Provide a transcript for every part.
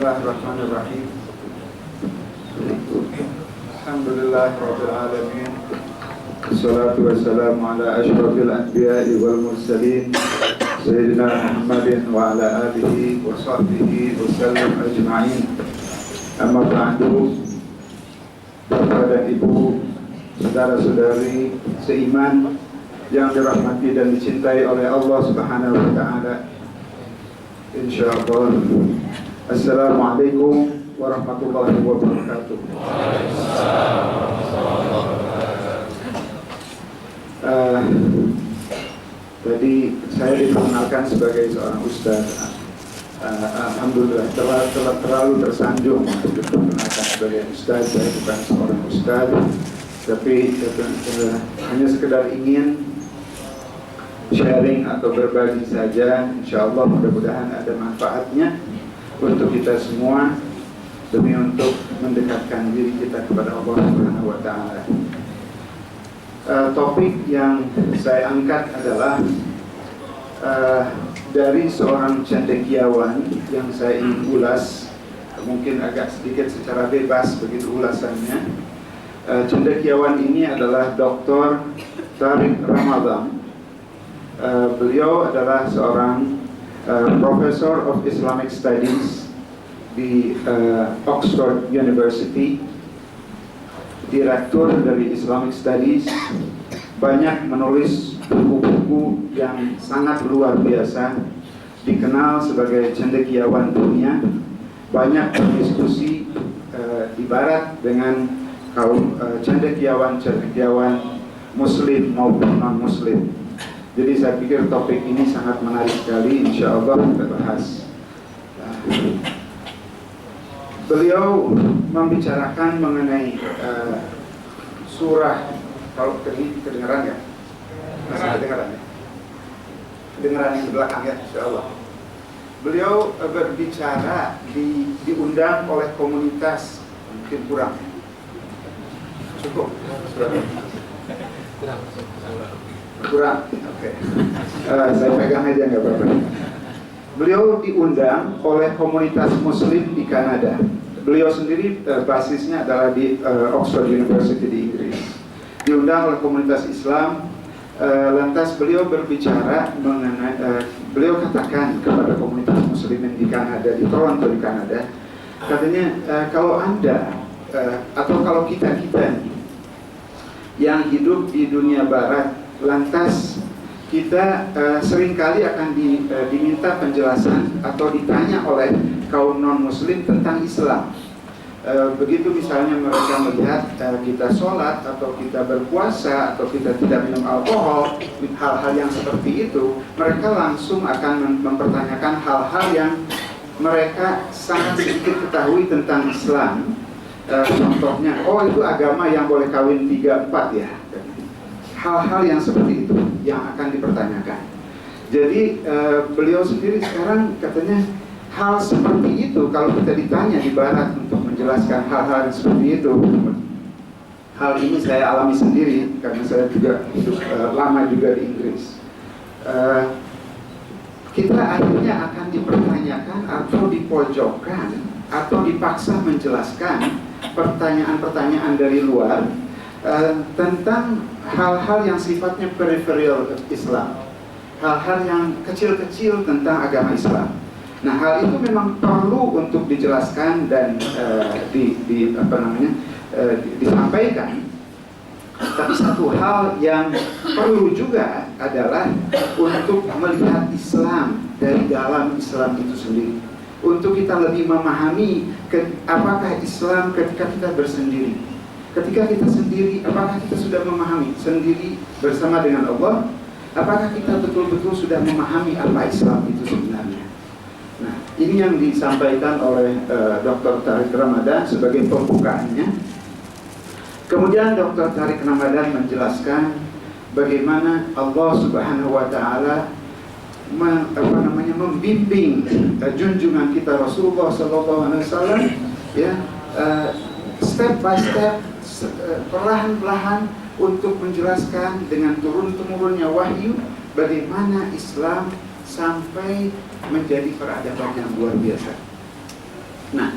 Bismillahirrahmanirrahim. Alhamdulillahirabbil alamin. Wassalatu wassalamu ala asyrafil anbiya'i wal mursalin sayyidina Muhammadin wa ala alihi wa sahbihi wasallam ajma'in. Amma ba'du. Bapak dan Ibu, saudara-saudari seiman yang dirahmati dan dicintai oleh Allah Subhanahu wa taala. Insyaallah. Assalamualaikum warahmatullahi wabarakatuh. Tadi saya diperkenalkan sebagai seorang ustaz. Alhamdulillah telah terlalu tersanjung untuk diperkenalkan sebagai ustaz. Saya bukan seorang ustaz, tapi hanya sekedar ingin sharing atau berbagi saja. Insyaallah mudah-mudahan ada manfaatnya untuk kita semua demi untuk mendekatkan diri kita kepada Allah Subhanahu wa taala. Topik yang saya angkat adalah dari seorang cendekiawan yang saya ingin ulas, mungkin agak sedikit secara bebas begitu ulasannya. Cendekiawan ini adalah Dr. Tariq Ramadan. Beliau adalah seorang Professor of Islamic Studies di Oxford University, Direktur dari Islamic Studies, banyak menulis buku-buku yang sangat luar biasa, dikenal sebagai cendekiawan dunia, banyak berdiskusi di barat dengan kaum cendekiawan Muslim maupun non-Muslim. Jadi saya pikir topik ini sangat menarik sekali, insya Allah kita bahas. Beliau membicarakan mengenai surah, kalau kedengaran ya? Masih kedengaran ya? Kedengaran yang di belakang ya, insya Allah. Beliau berbicara diundang oleh komunitas, mungkin kurang. Cukup? Kurang, oke. Saya pegang aja nggak apa-apa. Beliau diundang oleh komunitas Muslim di Kanada. Beliau sendiri basisnya adalah di Oxford University di Inggris. Diundang oleh komunitas Islam. Lantas beliau berbicara mengenai, beliau katakan kepada komunitas Muslimin di Kanada, di Toronto di Kanada, katanya kalau Anda atau kalau kita yang hidup di dunia Barat, lantas kita seringkali akan diminta penjelasan atau ditanya oleh kaum non-muslim tentang Islam. Begitu misalnya mereka melihat kita sholat atau kita berpuasa atau kita tidak minum alkohol, hal-hal yang seperti itu, mereka langsung akan mempertanyakan hal-hal yang mereka sangat sedikit ketahui tentang Islam. Contohnya, oh itu agama yang boleh kawin 3-4 ya. Hal-hal yang seperti itu yang akan dipertanyakan. Jadi beliau sendiri sekarang katanya hal seperti itu kalau kita ditanya di barat untuk menjelaskan hal-hal yang seperti itu. Hal ini saya alami sendiri karena saya juga hidup lama juga di Inggris. Kita akhirnya akan dipertanyakan atau dipojokkan atau dipaksa menjelaskan pertanyaan-pertanyaan dari luar tentang hal-hal yang sifatnya peripheral Islam, hal-hal yang kecil-kecil tentang agama Islam. Nah, hal itu memang perlu untuk dijelaskan dan disampaikan. Tapi satu hal yang perlu juga adalah untuk melihat Islam dari dalam Islam itu sendiri, untuk kita lebih memahami apakah Islam ketika kita bersendiri. Ketika kita sendiri, apakah kita sudah memahami sendiri bersama dengan Allah? Apakah kita betul-betul sudah memahami apa Islam itu sebenarnya? Nah, ini yang disampaikan oleh Dr. Tariq Ramadan sebagai pembukaannya. Kemudian Dr. Tariq Ramadan menjelaskan bagaimana Allah Subhanahu wa taala membimbing junjungan kita Rasulullah sallallahu alaihi wasallam ya, step by step, perlahan-lahan untuk menjelaskan dengan turun-temurunnya wahyu bagaimana Islam sampai menjadi peradaban yang luar biasa. Nah,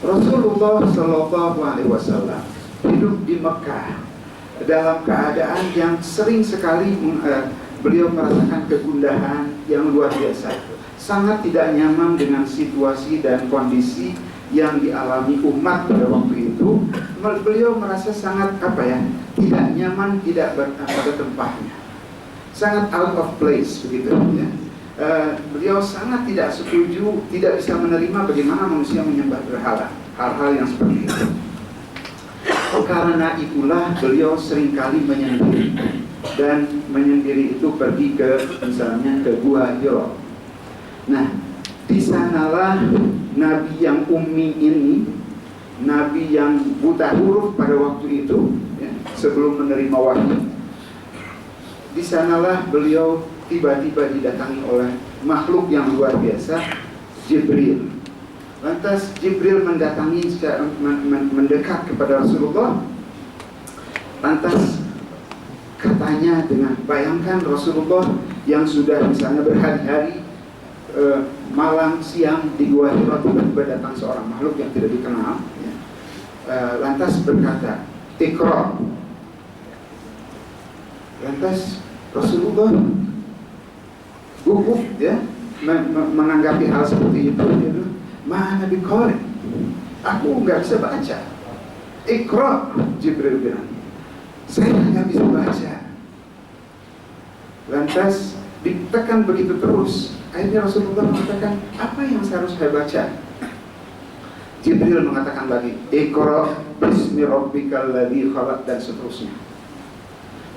Rasulullah Shallallahu Alaihi Wasallam hidup di Mekah dalam keadaan yang sering sekali beliau merasakan kegundahan yang luar biasa, sangat tidak nyaman dengan situasi dan kondisi yang dialami umat pada waktu itu. Beliau merasa sangat tidak nyaman, tidak pada tempatnya, sangat out of place begitu ya. Beliau sangat tidak setuju, tidak bisa menerima bagaimana manusia menyembah berhala, hal-hal yang seperti itu. Karena itulah beliau seringkali menyendiri, dan menyendiri itu pergi ke misalnya ke Gua Hira. Nah, di sanalah Nabi yang ummi ini, Nabi yang buta huruf pada waktu itu ya, sebelum menerima wahyu, di sanalah beliau tiba-tiba didatangi oleh makhluk yang luar biasa, Jibril. Lantas Jibril mendatangi, mendekat kepada Rasulullah. Lantas katanya, dengan bayangkan Rasulullah yang sudah misalnya berhari-hari malam siang di Gua Hira, tiba-tiba datang seorang makhluk yang tidak dikenal ya. Lantas berkata, "Iqra." Lantas Rasulullah gugup ya, menanggapi hal seperti itu. "Ma'ana biqari." Aku nggak bisa baca. "Iqra," Jibril bilang, "saya nggak bisa baca." Lantas ditekan begitu terus. Akhirnya Rasulullah mengatakan, "Apa yang harus saya baca?" Jibril mengatakan lagi, "Iqra bismi rabbikal ladzi khalaq," dan seterusnya.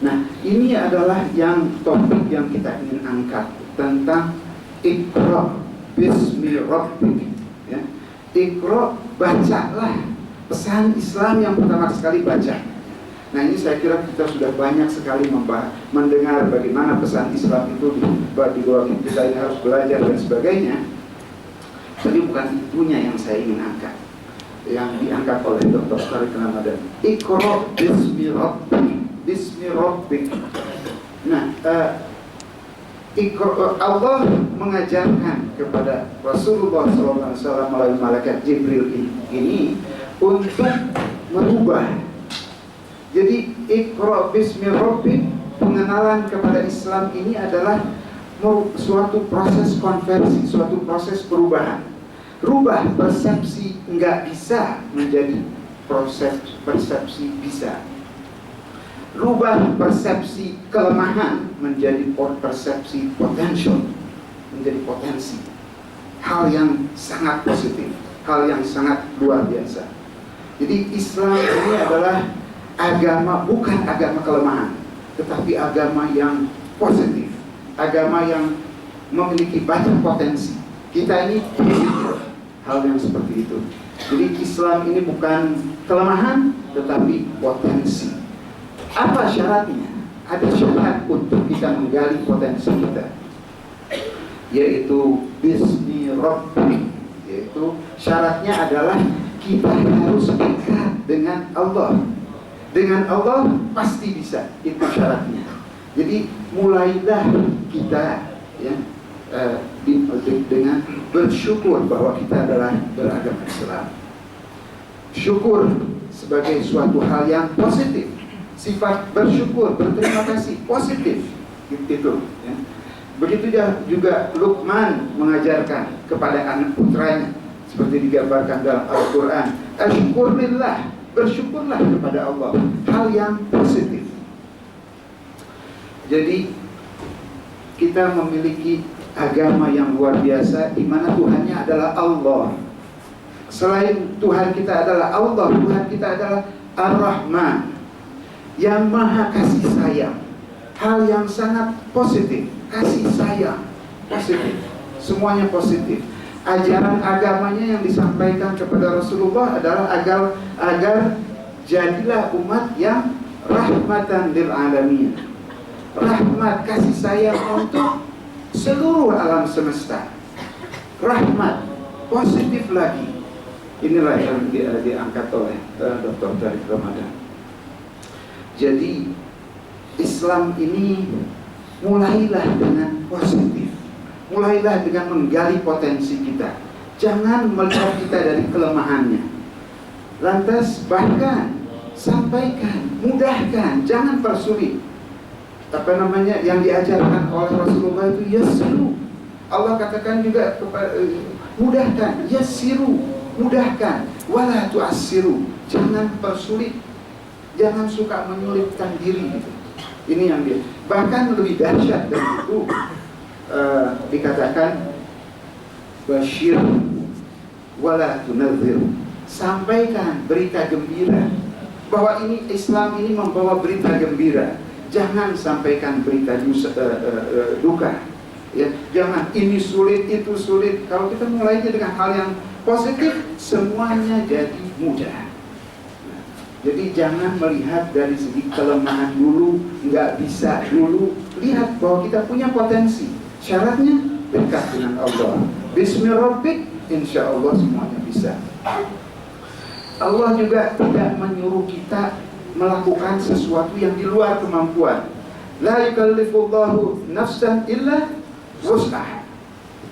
Nah, ini adalah topik yang kita ingin angkat, tentang Iqra bismi rabbik ya. Iqra, bacalah, pesan Islam yang pertama sekali baca. Nah, ini saya kira kita sudah banyak sekali mendengar bagaimana pesan Islam itu bahwa kita ini harus belajar dan sebagainya. Tapi bukan itunya yang saya ingin angkat, yang diangkat oleh Dr. Tariq Ramadan. Iqra bismi rabbik, bismi rabbik. Nah, Allah mengajarkan kepada Rasulullah SAW melalui malaikat Jibril ini untuk merubah. Jadi Iqra bismi rabbik, pengenalan kepada Islam ini adalah suatu proses konversi, suatu proses perubahan. Rubah persepsi nggak bisa menjadi persepsi bisa. Rubah persepsi kelemahan menjadi persepsi potensial, menjadi potensi. Hal yang sangat positif, hal yang sangat luar biasa. Jadi Islam ini adalah agama, bukan agama kelemahan, tetapi agama yang positif, agama yang memiliki banyak potensi. Kita ini hal yang seperti itu. Jadi Islam ini bukan kelemahan, tetapi potensi. Apa syaratnya? Ada syarat untuk kita menggali potensi kita, yaitu bismi rabbik, yaitu syaratnya adalah kita harus dekat dengan Allah. Dengan Allah pasti bisa, itu syaratnya. Jadi mulailah kita ya dengan bersyukur bahwa kita adalah beragama Islam. Syukur sebagai suatu hal yang positif. Sifat bersyukur, berterima kasih positif itu ya. Begitu juga Luqman mengajarkan kepada anak putranya, seperti digambarkan dalam Al-Quran, "Asyukurillah," bersyukurlah kepada Allah, hal yang positif. Jadi kita memiliki agama yang luar biasa, di mana Tuhannya adalah Allah. Selain Tuhan kita adalah Allah, Tuhan kita adalah Ar-Rahman, yang maha kasih sayang. Hal yang sangat positif, kasih sayang positif, semuanya positif. Ajaran agamanya yang disampaikan kepada Rasulullah adalah agar jadilah umat yang rahmatan lil alamin, rahmat, kasih sayang untuk seluruh alam semesta, rahmat positif lagi. Inilah yang diangkat oleh Dr. Tariq Ramadan. Jadi Islam ini mulailah dengan positif, mulailah dengan menggali potensi kita. Jangan melihat kita dari kelemahannya. Lantas bahkan sampaikan, mudahkan, jangan persulit. Yang diajarkan oleh Rasulullah itu yassiru. Allah katakan juga mudahkan, yassiru, mudahkan, wala tu'assiru. Jangan persulit, jangan suka menyulitkan diri gitu. Ini yang dia. Bahkan lebih dahsyat dari itu, dikatakan basyir wala tunadzir. Sampaikan berita gembira, bahwa ini Islam ini membawa berita gembira. Jangan sampaikan berita duka. Ya, jangan ini sulit, itu sulit. Kalau kita mulainya dengan hal yang positif, semuanya jadi mudah. Jadi jangan melihat dari segi kelemahan dulu, nggak bisa dulu. Lihat bahwa kita punya potensi. Syaratnya dekat dengan Allah. Bismillahirrahmanirrahim, insya Allah semuanya bisa. Allah juga tidak menyuruh kita melakukan sesuatu yang di luar kemampuan. La yukallifullahu nafsan illa wus'aha.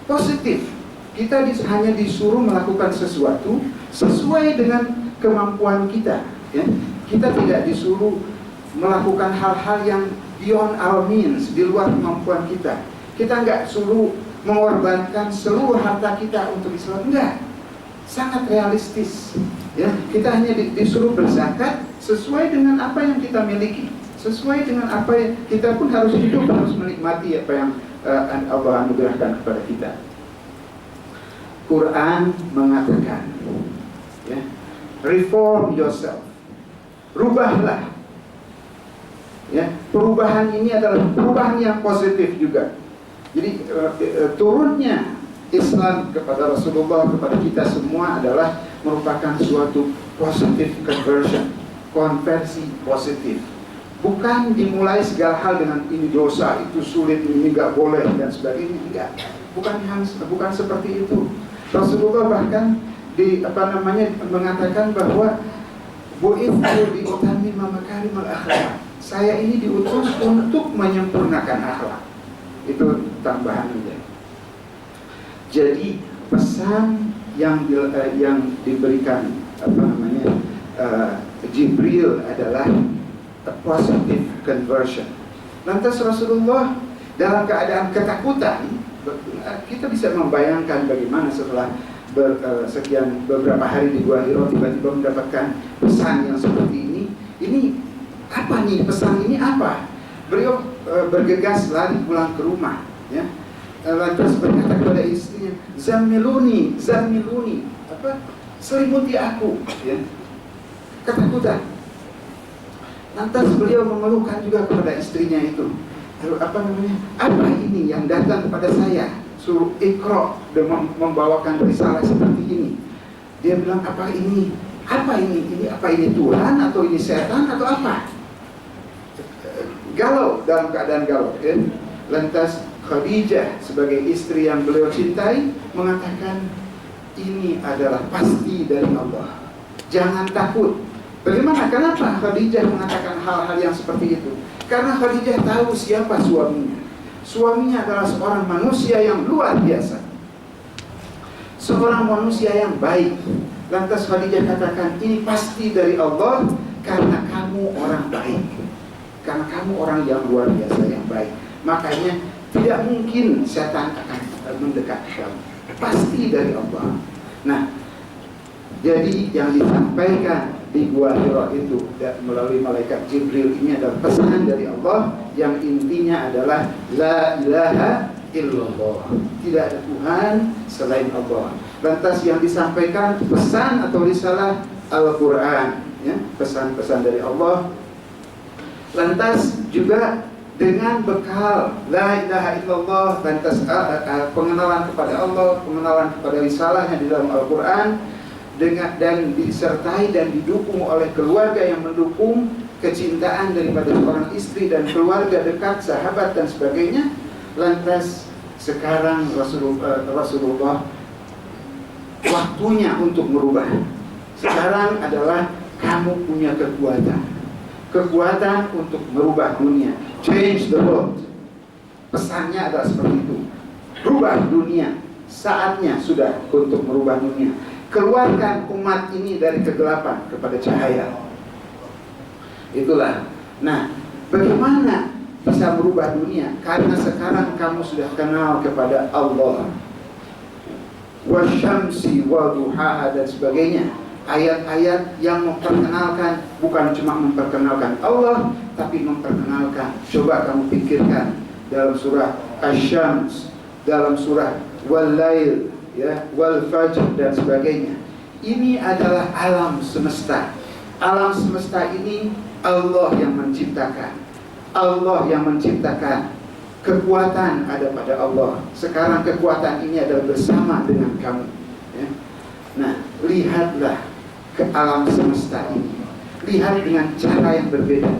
Positif. Kita hanya disuruh melakukan sesuatu sesuai dengan kemampuan kita. Ya? Kita tidak disuruh melakukan hal-hal yang beyond our means, di luar kemampuan kita. Kita nggak suruh mengorbankan seluruh harta kita untuk Islam, enggak. Sangat realistis. Ya, kita hanya disuruh berzakat sesuai dengan apa yang kita miliki, sesuai dengan apa yang kita pun harus hidup, harus menikmati apa yang Allah anugerahkan kepada kita. Quran mengatakan, ya, reform yourself, rubahlah. Ya, perubahan ini adalah perubahan yang positif juga. Jadi turunnya Islam kepada Rasulullah, kepada kita semua adalah merupakan suatu positive conversion, konversi positif. Bukan dimulai segala hal dengan ini dosa, itu sulit, ini nggak boleh dan sebagainya. Enggak. Bukan seperti itu. Rasulullah bahkan mengatakan bahwa bu'ithu li utammima makarimal akhlak. Saya ini diutus untuk menyempurnakan akhlak. Itu tambahannya. Jadi pesan yang diberikan Jibril adalah a positive conversion. Lantas Rasulullah dalam keadaan ketakutan, kita bisa membayangkan bagaimana setelah beberapa hari di Gua Hira tiba-tiba mendapatkan pesan yang seperti ini. Ini apa nih, pesan ini apa? Beliau bergegas lari pulang ke rumah, ya. Lantas berkata kepada istrinya, Zamiluni, selimuti aku, ya. Ketakutan. Lantas beliau mengeluhkan juga kepada istrinya itu, apa ini yang datang kepada saya, suruh Iqra dan membawakan risalah seperti ini. Dia bilang, apa ini? Ini apa ini, Tuhan atau ini setan atau apa? Galau, dalam keadaan galau, ya. Lantas Khadijah sebagai istri yang beliau cintai mengatakan, ini adalah pasti dari Allah, jangan takut. Bagaimana? Kenapa Khadijah mengatakan hal-hal yang seperti itu? Karena Khadijah tahu siapa suaminya. Suaminya adalah seorang manusia yang luar biasa, seorang manusia yang baik. Lantas Khadijah katakan, ini pasti dari Allah karena kamu orang baik, karena kamu orang yang luar biasa, yang baik. Makanya tidak mungkin setan akan mendekat kamu, pasti dari Allah. Nah, jadi yang disampaikan di Gua Hira itu melalui malaikat Jibril ini adalah pesan dari Allah yang intinya adalah la ilaha illallah, tidak ada Tuhan selain Allah. Lantas yang disampaikan pesan atau risalah Al-Quran, ya, pesan-pesan dari Allah. Lantas juga dengan bekal la ilaha illallah, lantas pengenalan kepada Allah, pengenalan kepada risalahnya di dalam Al-Quran, dan disertai dan didukung oleh keluarga yang mendukung, kecintaan daripada seorang istri dan keluarga dekat, sahabat dan sebagainya. Lantas sekarang Rasulullah waktunya untuk merubah. Sekarang adalah kamu punya kekuatan untuk merubah dunia, change the world. Pesannya adalah seperti itu, rubah dunia. saatnya sudah untuk merubah dunia. Keluarkan umat ini dari kegelapan kepada cahaya. Itulah. Nah, bagaimana bisa merubah dunia? Karena sekarang kamu sudah kenal kepada Allah, wasyamsi waduhaha dan sebagainya. Ayat-ayat yang memperkenalkan, bukan cuma memperkenalkan Allah, tapi memperkenalkan. Coba kamu pikirkan dalam surah Asy-Syams, dalam surah Wal-Lail, ya, Wal-Fajr dan sebagainya. Ini adalah alam semesta. Alam semesta ini Allah yang menciptakan. Allah yang menciptakan. Kekuatan ada pada Allah. Sekarang kekuatan ini adalah bersama dengan kamu, ya. Nah, lihatlah ke alam semesta ini. Lihat dengan cara yang berbeda.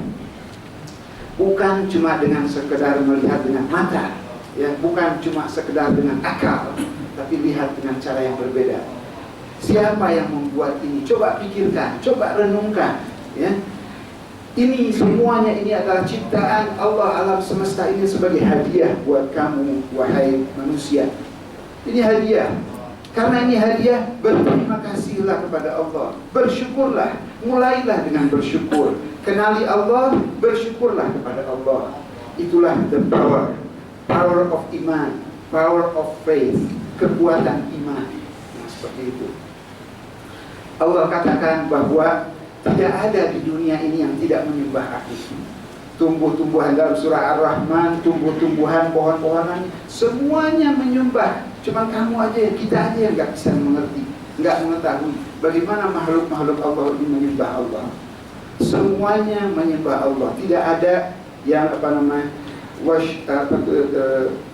Bukan cuma dengan sekedar melihat dengan mata, ya, bukan cuma sekedar dengan akal, tapi lihat dengan cara yang berbeda. Siapa yang membuat ini? Coba pikirkan, coba renungkan, ya. Ini semuanya ini adalah ciptaan Allah. Alam semesta ini sebagai hadiah buat kamu, wahai manusia. Ini hadiah. Karena ini hadiah, berterima kasihlah kepada Allah. Bersyukurlah, mulailah dengan bersyukur. Kenali Allah, bersyukurlah kepada Allah. Itulah the power. Power of iman, power of faith, kekuatan iman. Nah, seperti itu. Allah katakan bahwa tidak ada di dunia ini yang tidak menyembah aku. Tumbuh-tumbuhan dalam surah Ar-Rahman, tumbuh-tumbuhan, pohon-pohonan, semuanya menyembah. Cuma kamu aja, kita aja yang nggak bisa mengerti, nggak mengetahui bagaimana makhluk-makhluk Allah ini menyembah Allah. Semuanya menyembah Allah. Tidak ada yang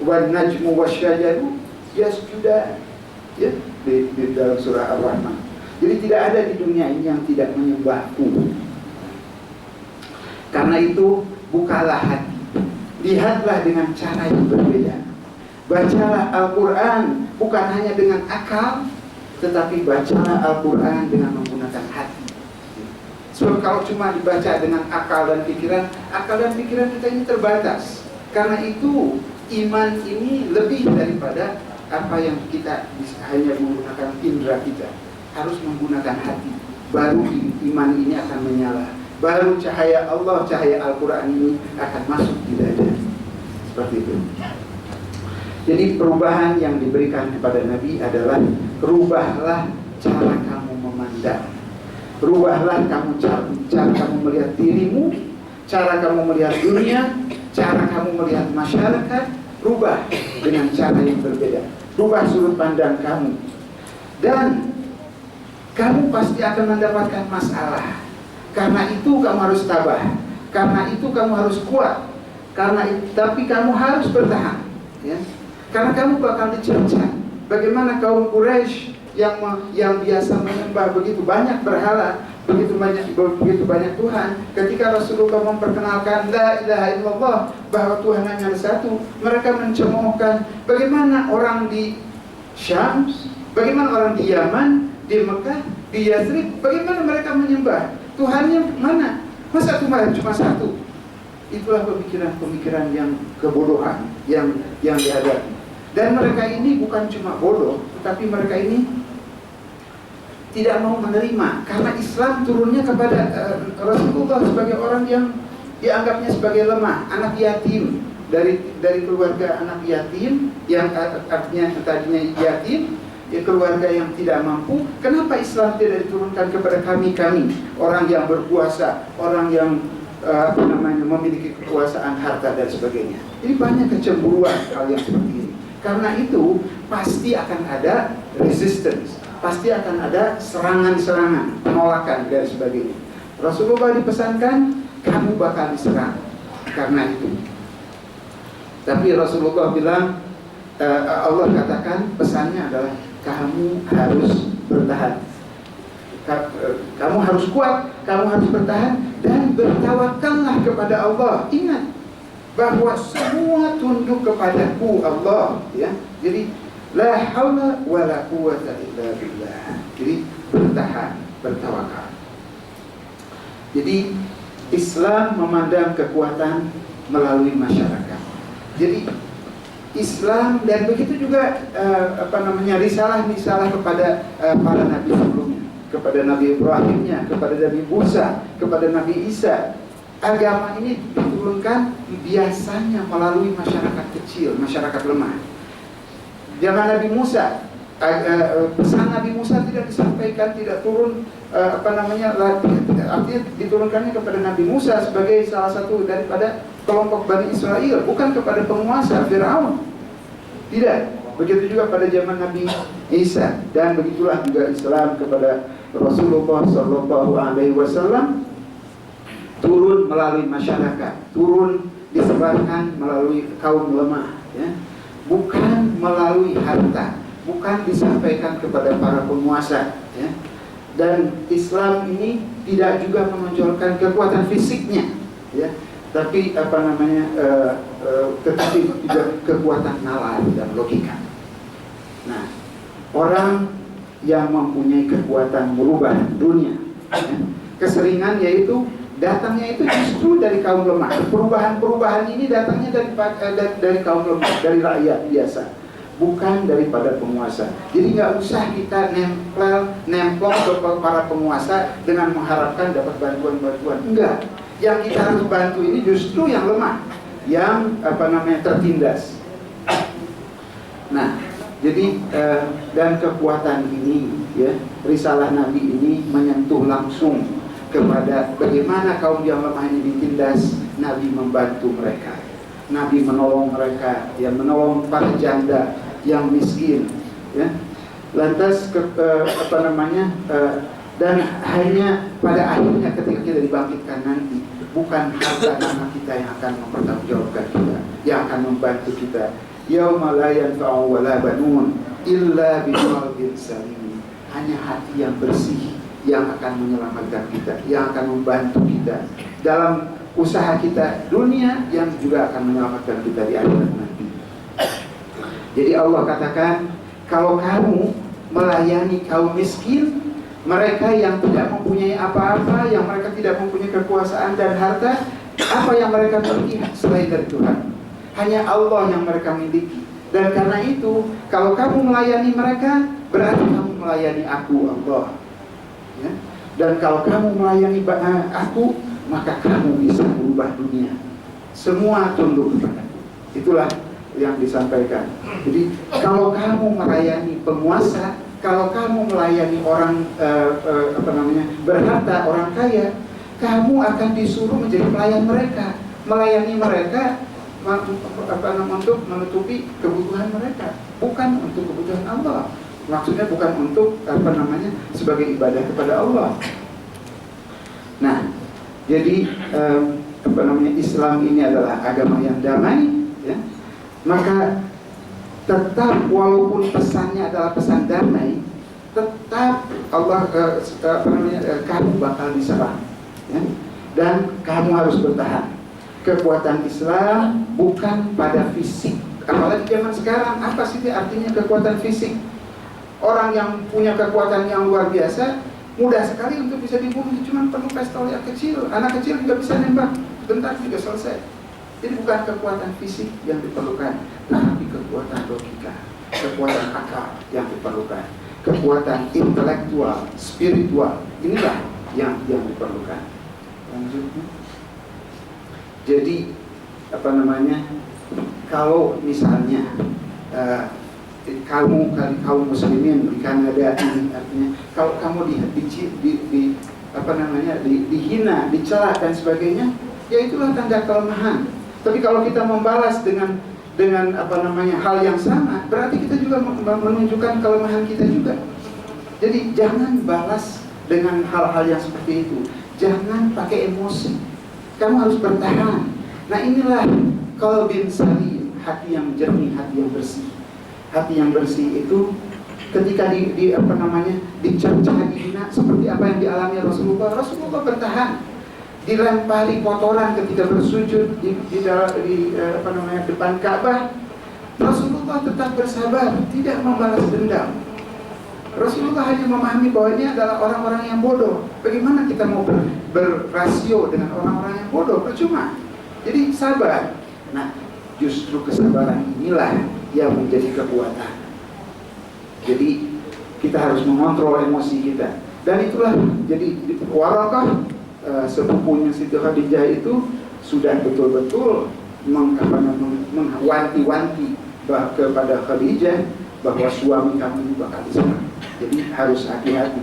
wan najmu wasyajaru yasjudan, ya, di dalam surah Ar-Rahman. Jadi tidak ada di dunia ini yang tidak menyembahku. Karena itu bukalah hati, lihatlah dengan cara yang berbeda. Bacalah Al-Quran bukan hanya dengan akal, tetapi bacalah Al-Quran dengan menggunakan hati. Sebab kalau cuma dibaca dengan akal dan pikiran kita ini terbatas. Karena itu iman ini lebih daripada apa yang kita hanya menggunakan indera kita. Harus menggunakan hati, baru iman ini akan menyala. Baru cahaya Allah, cahaya Al-Quran ini akan masuk di dada. Seperti itu. Jadi perubahan yang diberikan kepada Nabi adalah rubahlah cara kamu memandang. Rubahlah cara kamu melihat dirimu, cara kamu melihat dunia, cara kamu melihat masyarakat. Rubah dengan cara yang berbeda. Rubah sudut pandang kamu. Dan kamu pasti akan mendapatkan masalah. Karena itu kamu harus tabah. Karena itu kamu harus kuat. Tapi kamu harus bertahan, ya. Karena kamu bakal dicerca. Bagaimana kaum Quraisy yang biasa menyembah begitu banyak berhala, begitu banyak Tuhan, ketika Rasulullah memperkenalkan la ilaha illallah, bahwa Tuhan hanya ada satu, mereka mencemoohkan. Bagaimana orang di Syam, bagaimana orang di Yaman, di Mekah, di Yathrib, bagaimana mereka menyembah? Tuhannya mana? Masa Tuhan cuma satu? Itulah pemikiran-pemikiran yang kebodohan yang dihadapi. Dan mereka ini bukan cuma bodoh, tetapi mereka ini tidak mau menerima. Karena Islam turunnya kepada Rasulullah sebagai orang yang dianggapnya sebagai lemah, anak yatim, dari keluarga anak yatim, yang artinya tadinya yatim, ya, keluarga yang tidak mampu. Kenapa Islam tidak diturunkan kepada kami, orang yang berkuasa, orang yang memiliki kekuasaan, harta dan sebagainya? Jadi banyak kecemburuan hal yang seperti ini. Karena itu pasti akan ada resistance, pasti akan ada serangan-serangan, penolakan dan sebagainya. Rasulullah dipesankan, kamu bakal diserang karena itu. Tapi Rasulullah bilang, Allah katakan pesannya adalah kamu harus bertahan, kamu harus kuat, kamu harus bertahan dan bertawakallah kepada Allah. Ingat bahwa semua tunduk kepadaku Allah, ya. Jadi la haula wala quwwata illa billah. Jadi bertahan, bertawakal. Jadi Islam memandang kekuatan melalui masyarakat. Jadi Islam, dan begitu juga risalah kepada para nabi sebelumnya, kepada Nabi Ibrahimnya, kepada Nabi Musa, kepada Nabi Isa. Agama ini diturunkan biasanya melalui masyarakat kecil, masyarakat lemah. Zaman Nabi Musa, pesan Nabi Musa tidak disampaikan, tidak turun artinya diturunkannya kepada Nabi Musa sebagai salah satu daripada kelompok Bani Israel, bukan kepada penguasa Firaun. Tidak. Begitu juga pada zaman Nabi Isa, dan begitulah juga Islam kepada Rasulullah Shallallahu Alaihi Wasallam turun melalui masyarakat, turun disebarkan melalui kaum lemah, ya. Bukan melalui harta, bukan disampaikan kepada para penguasa, ya. Dan Islam ini tidak juga menonjolkan kekuatan fisiknya, ya, tapi tetapi juga kekuatan nalar dan logika. Nah, orang yang mempunyai kekuatan merubah dunia, ya, keseringan yaitu datangnya itu justru dari kaum lemah. Perubahan ini datangnya dari kaum lemah, dari rakyat biasa, bukan daripada penguasa. Jadi nggak usah kita nemplok ke para penguasa dengan mengharapkan dapat bantuan. Enggak. Yang kita harus bantu ini justru yang lemah, yang tertindas. Nah, jadi dan kekuatan ini, ya, risalah Nabi ini menyentuh langsung kepada bagaimana kaum yang lemah ini ditindas. Nabi membantu mereka, Nabi menolong mereka, ya, menolong para janda yang miskin, ya. Lantas dan hanya pada akhirnya ketika kita dibangkitkan nanti, bukan harta nama kita yang akan mempertanggungjawabkan kita, yang akan membantu kita. Yauma la yanfa'u wala banun illa biqalbin salim. Hanya hati yang bersih yang akan menyelamatkan kita, yang akan membantu kita dalam usaha kita dunia, yang juga akan menyelamatkan kita di akhirat nanti. Jadi Allah katakan, kalau kamu melayani kaum miskin, mereka yang tidak mempunyai apa-apa, yang mereka tidak mempunyai kekuasaan dan harta, apa yang mereka miliki selain dari Tuhan? Hanya Allah yang mereka miliki. Dan karena itu, kalau kamu melayani mereka, berarti kamu melayani aku, Allah, ya? Dan kalau kamu melayani aku, maka kamu bisa merubah dunia. Semua tunduk kepadaku. Itulah yang disampaikan. Jadi kalau kamu melayani penguasa, kalau kamu melayani orang berharta, orang kaya, kamu akan disuruh menjadi pelayan mereka, melayani mereka untuk menutupi kebutuhan mereka, bukan untuk kebutuhan Allah. Maksudnya bukan untuk sebagai ibadah kepada Allah. Nah, jadi Islam ini adalah agama yang damai, ya. Maka tetap walaupun pesannya adalah pesan damai, tetap Allah kamu bakal diserang, ya? Dan kamu harus bertahan. Kekuatan Islam bukan pada fisik. Apalagi zaman sekarang, apa sih artinya kekuatan fisik? Orang yang punya kekuatan yang luar biasa mudah sekali untuk bisa dibunuh, cuma perlu pistol yang kecil. Anak kecil juga bisa nembak, bentar juga selesai. Jadi bukan kekuatan fisik yang diperlukan, tapi kekuatan logika, kekuatan akal yang diperlukan, kekuatan intelektual, spiritual. Inilah yang diperlukan. Lanjutnya. Jadi kalau misalnya kaum muslimin di Kanada ini, artinya kalau kamu dihina, dicela dan sebagainya, ya itulah tanda kelemahan. Tapi kalau kita membalas dengan hal yang sama, berarti kita juga menunjukkan kelemahan kita juga. Jadi jangan balas dengan hal-hal yang seperti itu. Jangan pakai emosi. Kamu harus bertahan. Nah, inilah qalbin salim, hati yang jernih, hati yang bersih. Hati yang bersih itu ketika dicerca, dihina, seperti apa yang dialami Rasulullah. Rasulullah bertahan. Dilempari kotoran ketika bersujud di depan Ka'bah, Rasulullah tetap bersabar, tidak membalas dendam. Rasulullah hanya memahami bahwa ini adalah orang-orang yang bodoh. Bagaimana kita mau berrasio dengan orang-orang yang bodoh? Percuma. Jadi sabar. Nah, justru kesabaran inilah yang menjadi kekuatan. Jadi kita harus mengontrol emosi kita. Dan itulah jadi Warakah sepupunya Siti Khadijah itu sudah betul-betul mengwanti-wanti kepada Khadijah bahwa suami kamu bakal diserang. Jadi harus hati-hati.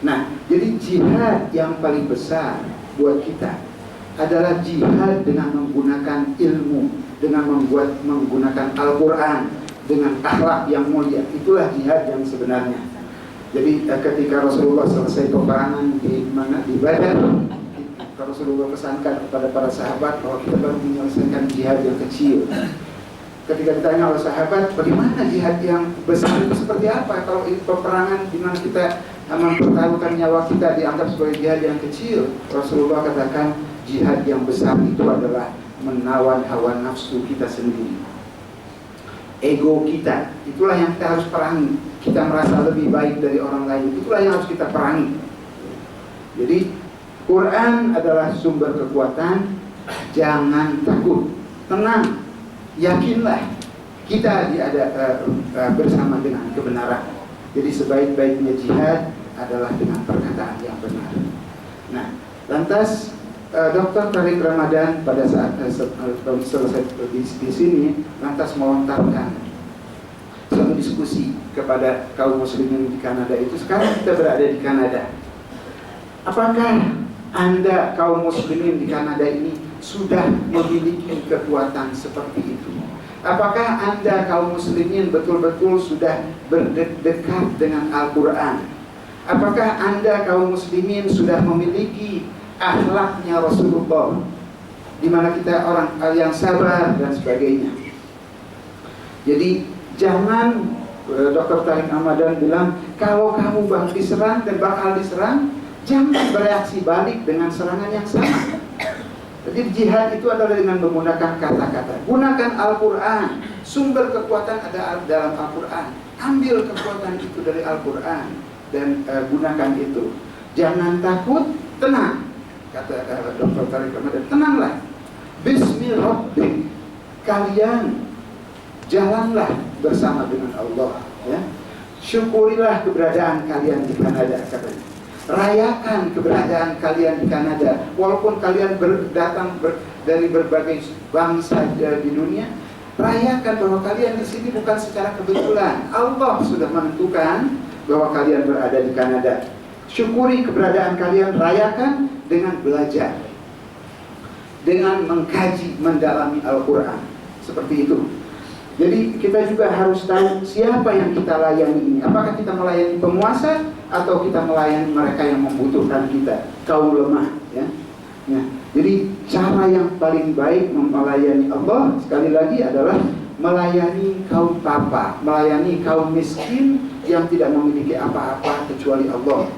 Nah, jadi jihad yang paling besar buat kita adalah jihad dengan menggunakan ilmu, dengan menggunakan Al-Quran, dengan akhlak yang mulia. Itulah jihad yang sebenarnya. Jadi ketika Rasulullah selesai peperangan di Badar, Rasulullah pesankan kepada para sahabat bahwa kita baru menyelesaikan jihad yang kecil. Ketika ditanya oleh sahabat, bagaimana jihad yang besar itu seperti apa? Kalau ini peperangan di mana kita mempertaruhkan nyawa kita dianggap sebagai jihad yang kecil, Rasulullah katakan jihad yang besar itu adalah menawan hawa nafsu kita sendiri, ego kita. Itulah yang kita harus perangi. Kita merasa lebih baik dari orang lain, itulah yang harus kita perangi. Jadi Quran adalah sumber kekuatan. Jangan takut, tenang, yakinlah kita bersama dengan kebenaran. Jadi sebaik-baiknya jihad adalah dengan perkataan yang benar. Nah, lantas Dr. Tariq Ramadan pada saat selesai di sini lantas melontarkan satu diskusi kepada kaum muslimin di Kanada itu. Sekarang kita berada di Kanada. Apakah Anda kaum muslimin di Kanada ini sudah memiliki kekuatan seperti itu? Apakah Anda kaum muslimin betul-betul sudah berdekat dengan Al-Quran? Apakah Anda kaum muslimin sudah memiliki akhlaknya Rasulullah, di mana kita orang yang sabar dan sebagainya? Jadi jangan, Dr. Tariq Ramadan bilang, kalau kamu diserang dan bakal diserang, jangan bereaksi balik dengan serangan yang sama. Jadi jihad itu adalah dengan menggunakan kata-kata. Gunakan Al-Quran. Sumber kekuatan ada dalam Al-Quran. Ambil kekuatan itu dari Al-Quran dan gunakan itu. Jangan takut, tenang. Kata Dr. Tariq Ramadan, tenanglah. Bismillahirrahmanirrahim. Kalian jalanlah bersama dengan Allah, ya. Syukurilah keberadaan kalian di Kanada, katanya. Rayakan keberadaan kalian di Kanada, walaupun kalian datang dari berbagai bangsa di dunia. Rayakan bahwa kalian di sini bukan secara kebetulan. Allah sudah menentukan bahwa kalian berada di Kanada. Syukuri keberadaan kalian, rayakan dengan belajar, dengan mengkaji, mendalami Al-Quran. Seperti itu. Jadi kita juga harus tahu siapa yang kita layani ini. Apakah kita melayani penguasa atau kita melayani mereka yang membutuhkan kita, kaum lemah, ya. Nah, jadi cara yang paling baik melayani Allah sekali lagi adalah melayani kaum papa, melayani kaum miskin yang tidak memiliki apa-apa kecuali Allah.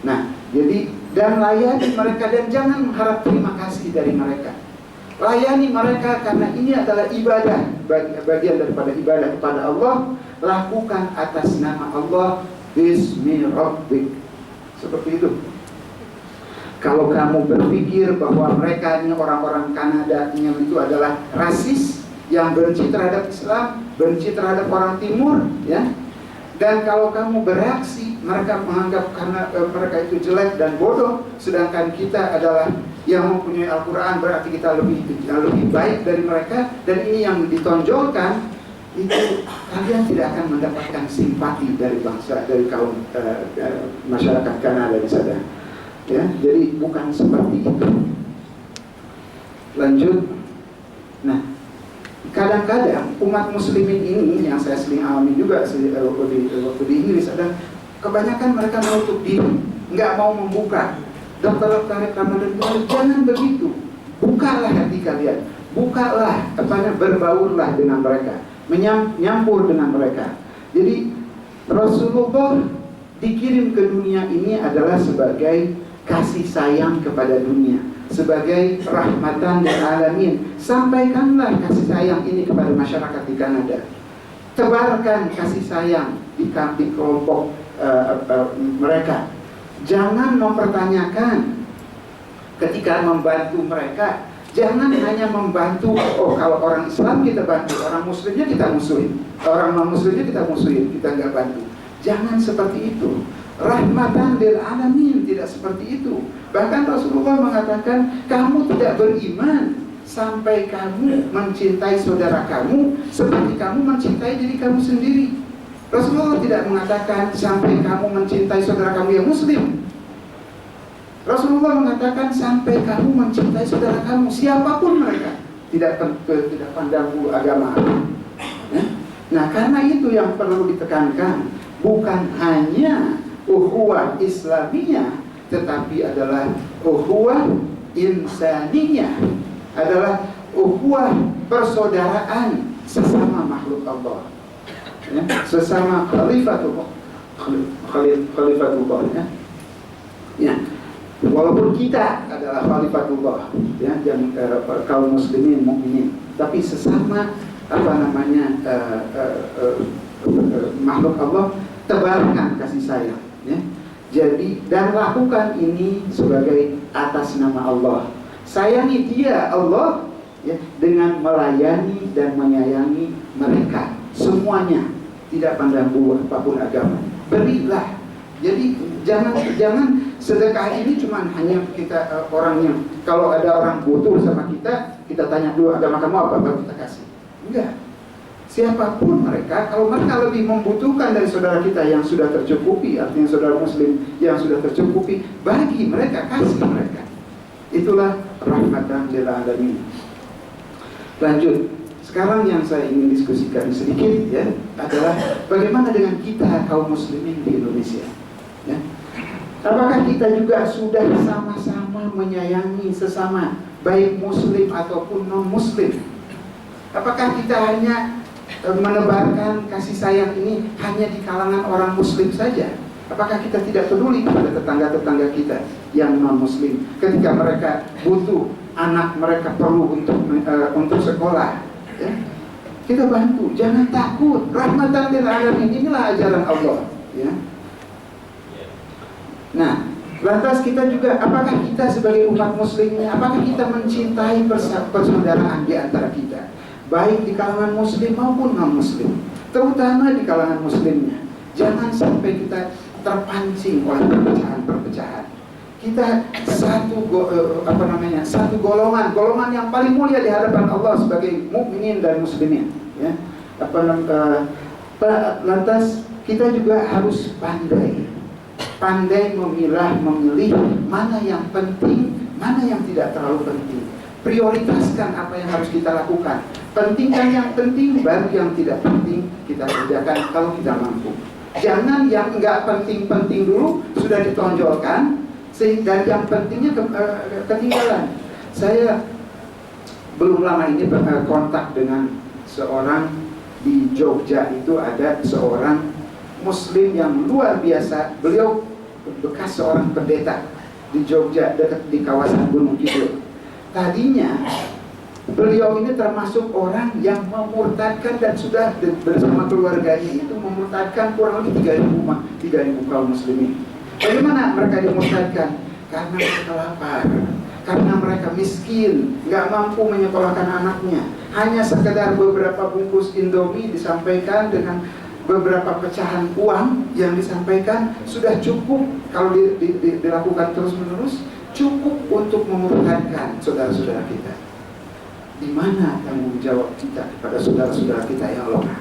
Nah, jadi dan layani mereka dan jangan mengharap terima kasih dari mereka. Layani mereka karena ini adalah ibadah, bagian daripada ibadah kepada Allah. Lakukan atas nama Allah. Bismillahirrahmanirrahim. Seperti itu. Kalau kamu berpikir bahwa mereka ini orang-orang Kanada itu adalah rasis yang benci terhadap Islam, benci terhadap orang Timur, ya. Dan kalau kamu bereaksi, mereka menganggap karena mereka itu jelek dan bodoh, sedangkan kita adalah yang mempunyai Al-Quran, berarti kita lebih baik dari mereka. Dan ini yang ditonjolkan, itu kalian tidak akan mendapatkan simpati dari bangsa, dari kaum masyarakat Kanada di sana, ya. Jadi bukan seperti itu. Lanjut. Nah, kadang-kadang umat muslimin ini yang saya sering alami juga waktu di Inggris, ada kebanyakan mereka menutup diri, nggak mau membuka. Dr. Tariq Ramadan bilang, jangan begitu. Bukalah hati kalian, bukalah, berbaurlah dengan mereka, menyampur dengan mereka. Jadi Rasulullah dikirim ke dunia ini adalah sebagai kasih sayang kepada dunia, sebagai rahmatan lil alamin. Sampaikanlah kasih sayang ini kepada masyarakat di Kanada. Tebarkan kasih sayang di kelompok mereka. Jangan mempertanyakan ketika membantu mereka. Jangan hanya membantu, oh kalau orang Islam kita bantu, orang Muslimnya kita musuhin, orang non-Muslimnya kita musuhin, kita nggak bantu. Jangan seperti itu. Rahmatan lil alamin, tidak seperti itu. Bahkan Rasulullah mengatakan, kamu tidak beriman sampai kamu mencintai saudara kamu seperti kamu mencintai diri kamu sendiri. Rasulullah tidak mengatakan sampai kamu mencintai saudara kamu yang Muslim. Rasulullah mengatakan sampai kamu mencintai saudara kamu siapapun mereka, tidak pandang bulu agama. Nah, karena itu yang perlu ditekankan, bukan hanya ukhuwah Islamiyah, tetapi adalah ukhuwah insaniyah, adalah ukhuwah persaudaraan sesama makhluk Allah, ya, sesama khalifatullah, ya. Walaupun kita adalah khalifatullah, ya, yang kaum muslimin, mukminin, tapi sesama makhluk Allah, tebarkan kasih sayang, ya. Jadi dan lakukan ini sebagai atas nama Allah. Sayangi dia Allah, ya, dengan melayani dan menyayangi mereka semuanya, tidak pandang bulu apapun agama. Berilah. Jadi jangan sedekah ini cuma hanya kita orangnya. Kalau ada orang butuh sama kita tanya dulu agama kamu apa, baru kita kasih. Enggak. Siapapun mereka, kalau mereka lebih membutuhkan dari saudara kita yang sudah tercukupi, artinya saudara muslim yang sudah tercukupi, bagi mereka, kasih mereka. Itulah rahmatan lil alamin. Lanjut. Sekarang yang saya ingin diskusikan sedikit, ya, adalah bagaimana dengan kita kaum muslimin di Indonesia. Ya. Apakah kita juga sudah sama-sama menyayangi sesama, baik muslim ataupun non-muslim? Apakah kita hanya menebarkan kasih sayang ini hanya di kalangan orang muslim saja? Apakah kita tidak peduli pada tetangga-tetangga kita yang non-muslim ketika mereka butuh, anak mereka perlu untuk sekolah, ya? Kita bantu, jangan takut. Rahmatan lil alamin, inilah ajaran Allah, ya. Nah, lantas kita juga, apakah kita sebagai umat muslimnya, apakah kita mencintai persaudaraan di antara kita, baik di kalangan muslim maupun non-muslim, terutama di kalangan muslimnya. Jangan sampai kita terpancing oleh perpecahan-perpecahan. Kita satu golongan yang paling mulia di hadapan Allah sebagai mukminin dan muslimin, ya. Lantas kita juga harus pandai memilih mana yang penting, mana yang tidak terlalu penting. Prioritaskan apa yang harus kita lakukan. Pentingkan yang penting, baru yang tidak penting kita kerjakan kalau kita mampu. Jangan yang enggak penting-penting dulu sudah ditonjolkan, sehingga yang pentingnya ketinggalan. Saya belum lama ini kontak dengan seorang di Jogja. Itu ada seorang muslim yang luar biasa. Beliau bekas seorang pendeta di Jogja, dekat di kawasan Gunung Kidul. Tadinya beliau ini termasuk orang yang memurtadkan dan sudah bersama keluarganya itu memurtadkan kurang lebih 3.000 kaum muslimin. Bagaimana mereka dimurtadkan? Karena mereka lapar, karena mereka miskin, nggak mampu menyekolahkan anaknya. Hanya sekedar beberapa bungkus Indomie disampaikan dengan beberapa pecahan uang yang disampaikan sudah cukup. Kalau dilakukan terus-menerus, cukup untuk memurtadkan saudara-saudara kita. Di mana tanggung jawab kita kepada saudara-saudara kita yang lemah?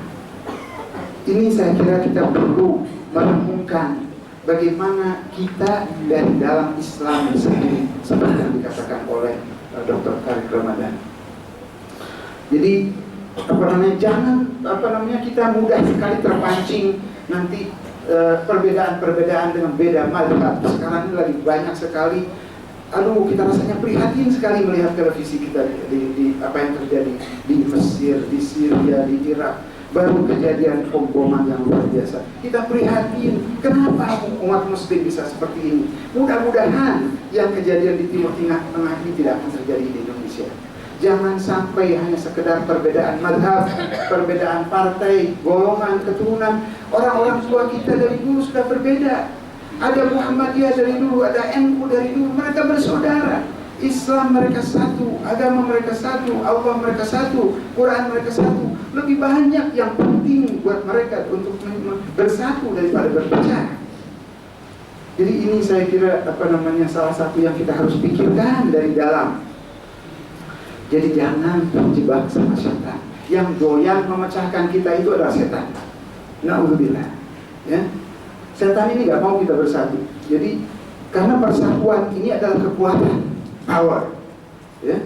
Ini saya kira kita perlu merenungkan bagaimana kita dari dalam Islam sendiri, seperti yang dikatakan oleh Dr. Tariq Ramadan. Jadi jangan kita mudah sekali terpancing nanti perbedaan-perbedaan dengan beda mazhab. Sekarang ini lagi banyak sekali. Aduh, kita rasanya prihatin sekali melihat televisi kita di apa yang terjadi di Mesir, di Syria, di Irak. Baru kejadian pemboman yang luar biasa. Kita prihatin, kenapa umat muslim bisa seperti ini? Mudah-mudahan yang kejadian di Timur Tengah ini tidak akan terjadi di Indonesia. Jangan sampai hanya sekedar perbedaan mazhab, perbedaan partai, golongan, keturunan. Orang-orang tua kita dari dulu sudah berbeda. Ada Muhammadiyah dari dulu, ada NU dari dulu. Mereka bersaudara. Islam mereka satu, agama mereka satu, Allah mereka satu, Quran mereka satu. Lebih banyak yang penting buat mereka untuk bersatu daripada berpecah. Jadi ini saya kira salah satu yang kita harus pikirkan dari dalam. Jadi jangan terjebak sama setan. Yang doyan memecahkan kita itu adalah setan. Na'udzubillah. Ya, setan ini nggak mau kita bersatu. Jadi karena persatuan ini adalah kekuatan, power, ya.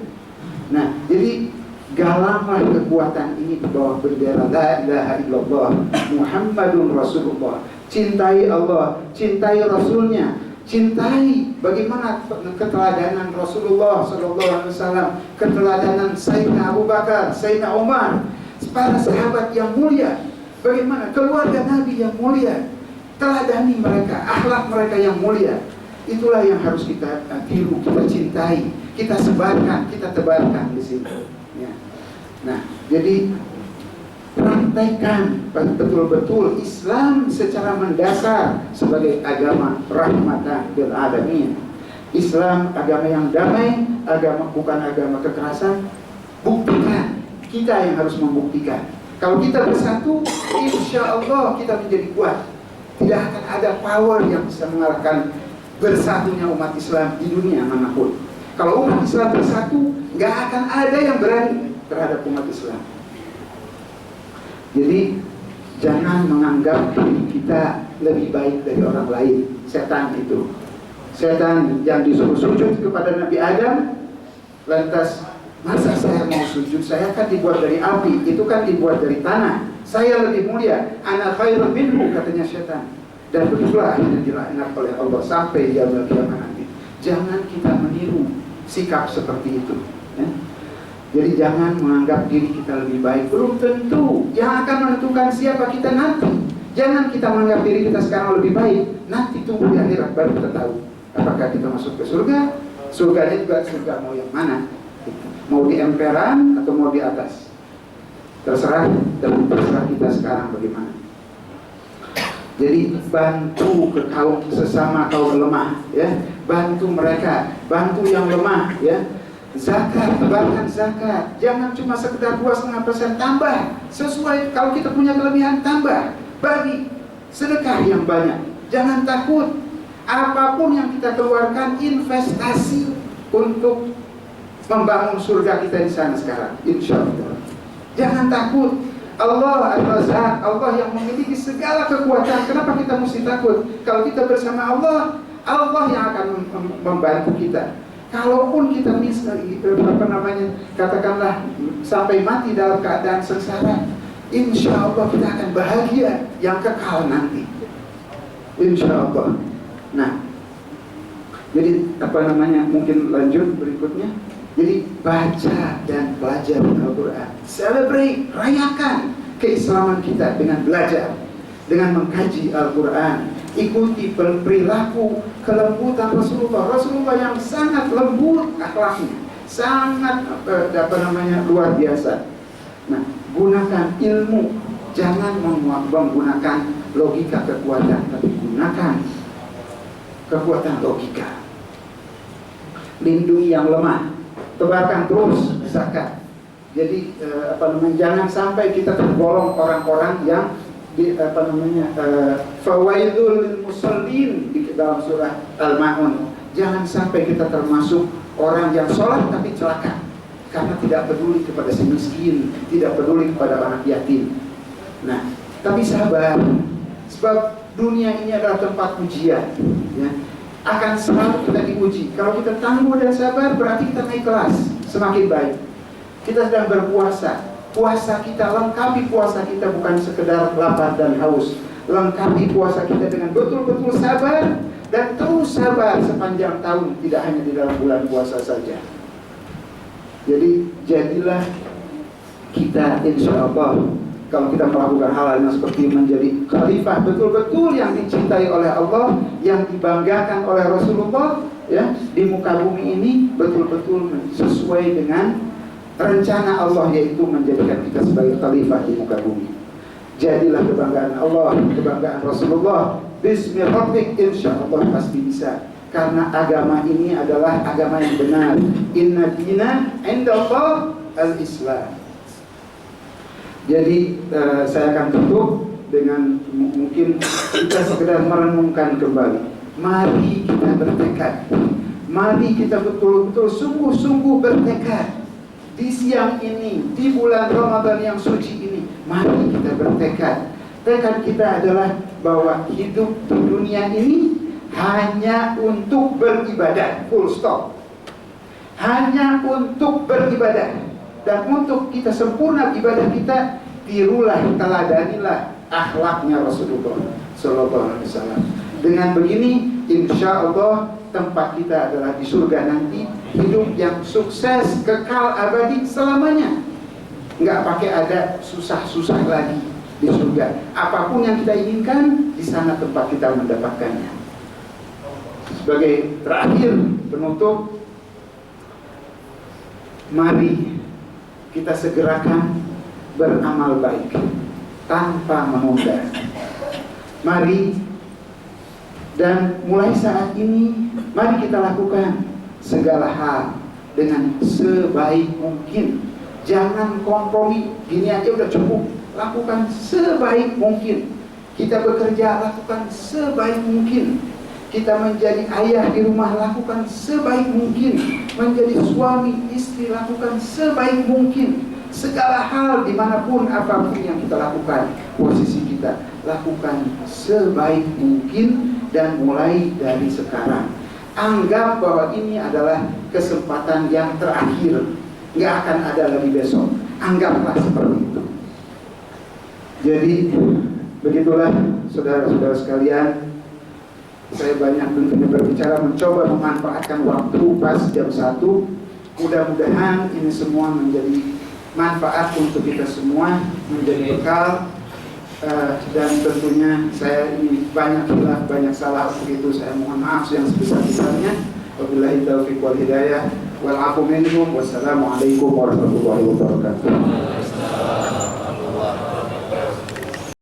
Nah, jadi galanglah kekuatan ini di bawah bendera La ilaha illallah Muhammadun Rasulullah. Cintai Allah, cintai Rasulnya, cintai bagaimana keteladanan Rasulullah SAW, keteladanan Sayyidina Abu Bakar, Sayyidina Umar, para sahabat yang mulia. Bagaimana keluarga Nabi yang mulia, teladani mereka, akhlak mereka yang mulia. Itulah yang harus kita tiru, kita cintai, kita sebarkan, kita tebarkan di sini. Ya. Nah, jadi praktekkan betul-betul Islam secara mendasar sebagai agama rahmatan lil alamin. Islam agama yang damai, agama bukan agama kekerasan. Buktikan, kita yang harus membuktikan. Kalau kita bersatu, insya Allah kita menjadi kuat. Tidak akan ada power yang bisa mengalahkan bersatunya umat Islam di dunia manapun. Kalau umat Islam bersatu, nggak akan ada yang berani terhadap umat Islam. Jadi jangan menganggap diri kita lebih baik dari orang lain. Setan itu, setan yang disuruh sujud kepada Nabi Adam, lantas masa saya mau sujud? Saya kan dibuat dari api, itu kan dibuat dari tanah. Saya lebih mulia, ana khairun minhu, katanya setan. Dan begitulah akhirnya dilaknat oleh Allah sampai yaumil qiyamah nanti. Jangan kita meniru sikap seperti itu, ya. Jadi jangan menganggap diri kita lebih baik. Belum tentu. Yang akan menentukan siapa kita nanti. Jangan kita menganggap diri kita sekarang lebih baik. Nanti tunggu di akhirat baru kita tahu apakah kita masuk ke surga. Surganya juga surga mau yang mana, mau di emperan atau mau di atas, terserah. Dan terserah kita sekarang bagaimana. Jadi bantu ke kaum sesama kaum lemah, ya. Bantu mereka, bantu yang lemah, ya. Zakat, tebarkan zakat. Jangan cuma sekedar 2,5%, tambah. Sesuai, kalau kita punya kelebihan tambah. Bagi sedekah yang banyak. Jangan takut. Apapun yang kita keluarkan investasi untuk membangun surga kita di sana sekarang, insya Allah. Jangan takut. Allah Al-Razzaq, Allah yang memiliki segala kekuatan. Kenapa kita mesti takut? Kalau kita bersama Allah, Allah yang akan membantu kita. Kalaupun kita katakanlah sampai mati dalam keadaan sengsara, insya Allah kita akan bahagia yang kekal nanti, insya Allah. Nah, jadi mungkin lanjut berikutnya. Jadi baca dan belajar Al-Quran, celebrate, rayakan keislaman kita dengan belajar, dengan mengkaji Al-Quran. Ikuti perilaku kelembutan Rasulullah. Rasulullah yang sangat lembut akhlaknya, sangat luar biasa. Nah, gunakan ilmu, jangan menggunakan logika kekuatan, tapi gunakan kekuatan logika. Lindungi yang lemah, tebarkan terus zakat. Jadi jangan sampai kita tergolong orang-orang yang fawaidul lil musallin di dalam surah Al-Maun. Jangan sampai kita termasuk orang yang sholat tapi celaka karena tidak peduli kepada si miskin, tidak peduli kepada anak yatim. Nah, tapi sabar, sebab dunia ini adalah tempat ujian, ya. Akan selalu kita diuji. Kalau kita tangguh dan sabar, berarti kita naik kelas, semakin baik. Kita sedang berpuasa. Puasa kita, lengkapi puasa kita bukan sekedar lapar dan haus. Lengkapi puasa kita dengan betul-betul sabar, dan terus sabar sepanjang tahun, tidak hanya di dalam bulan puasa saja. Jadi jadilah kita, insya Allah, kalau kita melakukan hal yang seperti menjadi khalifah betul-betul yang dicintai oleh Allah, yang dibanggakan oleh Rasulullah, ya, di muka bumi ini, betul-betul sesuai dengan rencana Allah, yaitu menjadikan kita sebagai khalifah di muka bumi. Jadilah kebanggaan Allah, kebanggaan Rasulullah. Bismillahirrahmanirrahim, insya Allah pasti bisa. karena agama ini adalah agama yang benar. Inna dina indallah al-Islam. Jadi saya akan tutup dengan mungkin kita sekedar merenungkan kembali. Mari kita bertekad. Mari kita betul-betul sungguh-sungguh bertekad di siang ini, di bulan Ramadan yang suci ini. Mari kita bertekad. Tekad kita adalah bahwa hidup di dunia ini hanya untuk beribadah, full stop. Hanya untuk beribadah. Dan untuk kita sempurna ibadah kita, tirulah, teladanilah akhlaknya Rasulullah Sallallahu Alaihi Wasallam. Dengan begini, insya Allah tempat kita adalah di surga nanti, hidup yang sukses, kekal, abadi selamanya. Nggak pakai ada susah-susah lagi di surga. Apapun yang kita inginkan, di sana tempat kita mendapatkannya. Sebagai terakhir penutup, mari kita segerakan beramal baik tanpa menunda. Mari dan mulai saat ini, mari kita lakukan segala hal dengan sebaik mungkin. Jangan kompromi, gini aja udah cukup. Lakukan sebaik mungkin. Kita bekerja, lakukan sebaik mungkin. Kita menjadi ayah di rumah, lakukan sebaik mungkin. Menjadi suami, istri, lakukan sebaik mungkin. Segala hal dimanapun, apapun yang kita lakukan, posisi kita, lakukan sebaik mungkin. Dan mulai dari sekarang, anggap bahwa ini adalah kesempatan yang terakhir. Nggak akan ada lagi besok. Anggaplah seperti itu. Jadi begitulah saudara-saudara sekalian. Saya banyak tentunya berbicara, mencoba memanfaatkan waktu pas jam 1. Mudah-mudahan ini semua menjadi manfaat untuk kita semua, menjadi bekal. Dan tentunya saya ini banyak hilaf, banyak salah, begitu saya mohon maaf yang sebesar-besarnya. Wabillahi taufiq wal hidayah wal afu minhum. Wassalamualaikum warahmatullahi wabarakatuh.